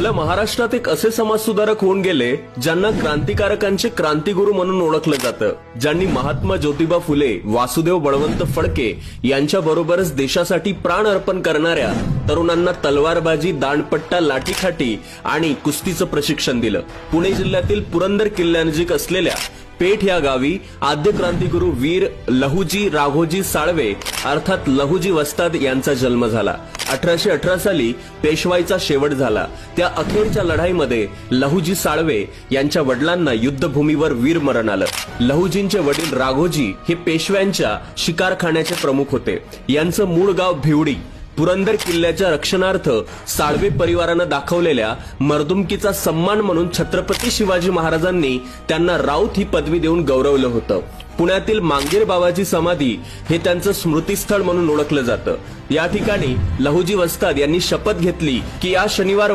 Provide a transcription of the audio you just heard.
आपल्या महाराष्ट्रात एक असे समाजसुधारक होऊन गेले ज्यांना क्रांतिकारकांचे क्रांतिगुरू म्हणून ओळखलं जातं, ज्यांनी महात्मा ज्योतिबा फुले, वासुदेव बळवंत फडके यांच्या बरोबरच देशासाठी प्राण अर्पण करणाऱ्या तरुणांना तलवारबाजी, दांडपट्टा, लाठीकाठी आणि कुस्तीचं प्रशिक्षण दिलं। पुणे जिल्ह्यातील पुरंदर किल्ल्यानजीक असलेल्या पेठ या गावी आद्य क्रांतिगुरू वीर लहुजी राघोजी साळवे अर्थात लहुजी वस्ताद यांचा जन्म झाला। 1818 साली पेशवाईचा शेवट झाला। त्या अखेरच्या लढाईमध्ये लहुजी साळवे यांच्या वडिलांना युद्धभूमीवर वीरमरण आलं। लहुजींचे वडील राघोजी हे पेशव्यांच्या शिकारखान्याचे प्रमुख होते। यांचं मूळ गाव भिवडी। पुरंदर किल्ल्याच्या रक्षणार्थ साळवे परिवारानं दाखवलेल्या मर्दुमकीचा सन्मान म्हणून छत्रपती शिवाजी महाराजांनी त्यांना राऊत ही पदवी देऊन गौरवलं होतं। पुण्यातील मांगेर बाबाची समाधी हे त्यांचं स्मृतीस्थळ म्हणून ओळखलं जातं। या ठिकाणी लहुजी वस्ताद यांनी शपथ घेतली की या शनिवार